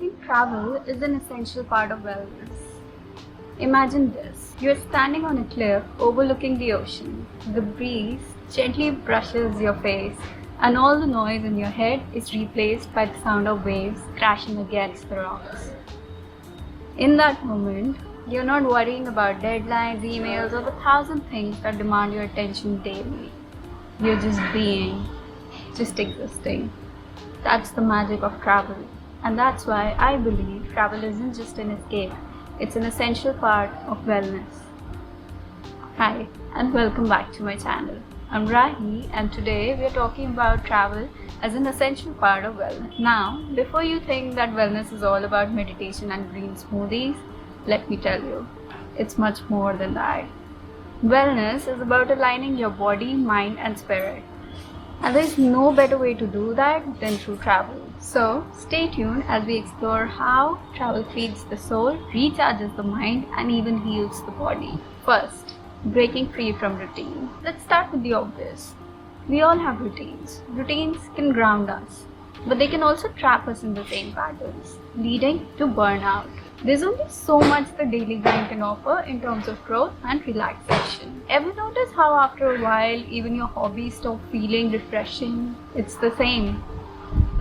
think travel is an essential part of wellness. Imagine this. You're standing on a cliff overlooking the ocean. The breeze gently brushes your face, and all the noise in your head is replaced by the sound of waves crashing against the rocks. In that moment, you're not worrying about deadlines, emails, or the thousand things that demand your attention daily. You're just being, just existing. That's the magic of travel. And that's why I believe travel isn't just an escape, it's an essential part of wellness. Hi, and welcome back to my channel. I'm Rahi, and today we are talking about travel as an essential part of wellness. Now, before you think that wellness is all about meditation and green smoothies, let me tell you, it's much more than that. Wellness is about aligning your body, mind, and spirit. And there is no better way to do that than through travel. So, stay tuned as we explore how travel feeds the soul, recharges the mind, and even heals the body. First, breaking free from routine. Let's start with the obvious. We all have routines. Routines can ground us, but they can also trap us in the same patterns, leading to burnout. There's only so much the daily grind can offer in terms of growth and relaxation. Ever notice how after a while even your hobbies stop feeling refreshing? It's the same.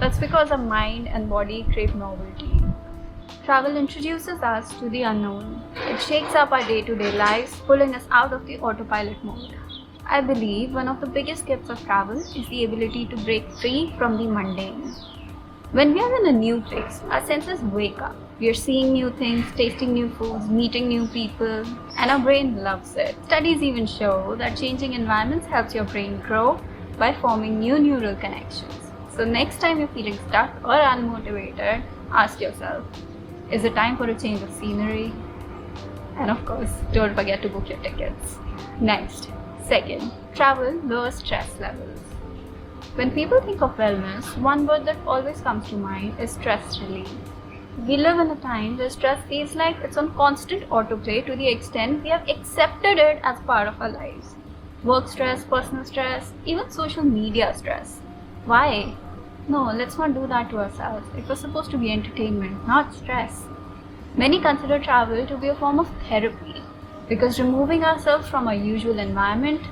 That's because our mind and body crave novelty. Travel introduces us to the unknown. It shakes up our day-to-day lives, pulling us out of the autopilot mode. I believe one of the biggest gifts of travel is the ability to break free from the mundane. When we are in a new place, our senses wake up. We are seeing new things, tasting new foods, meeting new people, and our brain loves it. Studies even show that changing environments helps your brain grow by forming new neural connections. So next time you're feeling stuck or unmotivated, ask yourself, is it time for a change of scenery? And of course, don't forget to book your tickets. Next, second, travel lowers stress levels. When people think of wellness, one word that always comes to mind is stress relief. We live in a time where stress feels like it's on constant autoplay to the extent we have accepted it as part of our lives. Work stress, personal stress, even social media stress. Why? No, let's not do that to ourselves. It was supposed to be entertainment, not stress. Many consider travel to be a form of therapy because removing ourselves from our usual environment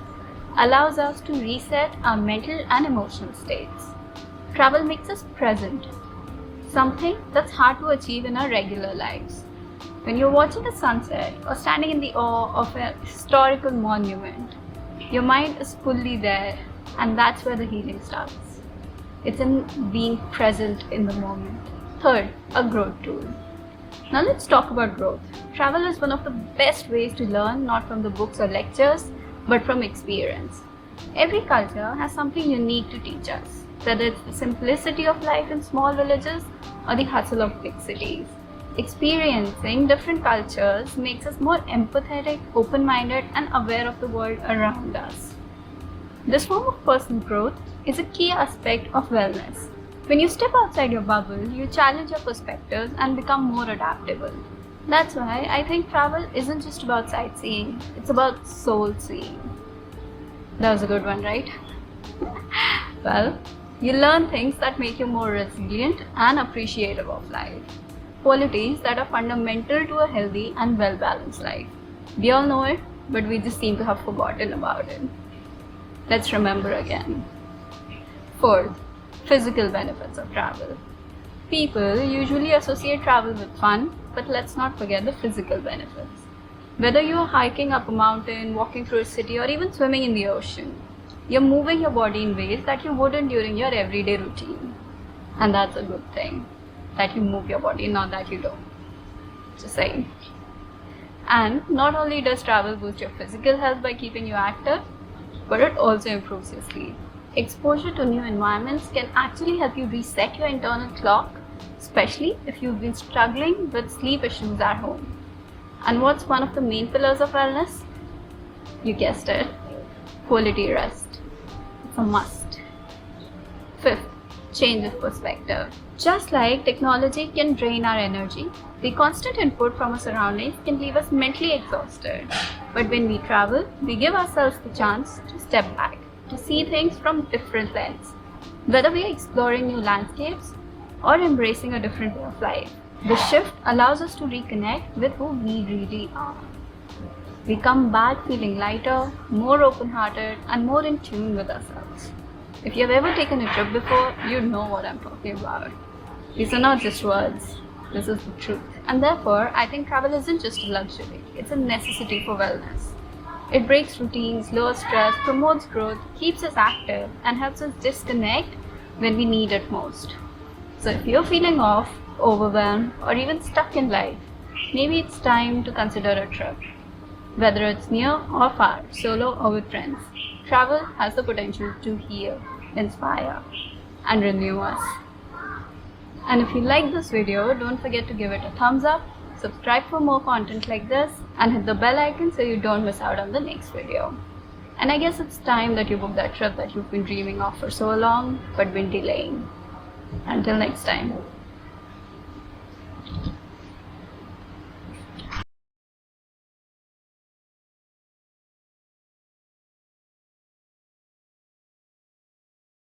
allows us to reset our mental and emotional states. Travel makes us present, something that's hard to achieve in our regular lives. When you're watching a sunset or standing in the awe of a historical monument, your mind is fully there, and that's where the healing starts. It's in being present in the moment. Third, a growth tool. Now let's talk about growth. Travel is one of the best ways to learn, not from the books or lectures, but from experience. Every culture has something unique to teach us, whether it's the simplicity of life in small villages or the hustle of big cities. Experiencing different cultures makes us more empathetic, open-minded, and aware of the world around us. This form of personal growth is a key aspect of wellness. When you step outside your bubble, you challenge your perspectives and become more adaptable. That's why I think travel isn't just about sightseeing, it's about soul seeing. That was a good one, right? Well, you learn things that make you more resilient and appreciative of life. Qualities that are fundamental to a healthy and well-balanced life. We all know it, but we just seem to have forgotten about it. Let's remember again. Fourth, physical benefits of travel. People usually associate travel with fun, but let's not forget the physical benefits. Whether you are hiking up a mountain, walking through a city, or even swimming in the ocean, you're moving your body in ways that you wouldn't during your everyday routine. And that's a good thing, that you move your body, not that you don't. Just saying. And not only does travel boost your physical health by keeping you active, but it also improves your sleep. Exposure to new environments can actually help you reset your internal clock, especially if you've been struggling with sleep issues at home. And what's one of the main pillars of wellness? You guessed it, quality rest. It's a must. Fifth, change of perspective. Just like technology can drain our energy, the constant input from our surroundings can leave us mentally exhausted. But when we travel, we give ourselves the chance to step back, to see things from different lens. Whether we are exploring new landscapes, or embracing a different way of life. The shift allows us to reconnect with who we really are. We come back feeling lighter, more open-hearted, and more in tune with ourselves. If you have ever taken a trip before, you know what I'm talking about. These are not just words, this is the truth. And therefore, I think travel isn't just a luxury, it's a necessity for wellness. It breaks routines, lowers stress, promotes growth, keeps us active, and helps us disconnect when we need it most. So if you're feeling off, overwhelmed, or even stuck in life, maybe it's time to consider a trip. Whether it's near or far, solo or with friends, travel has the potential to heal, inspire, and renew us. And if you like this video, don't forget to give it a thumbs up, subscribe for more content like this, and hit the bell icon so you don't miss out on the next video. And I guess it's time that you book that trip that you've been dreaming of for so long, but been delaying. Until next time.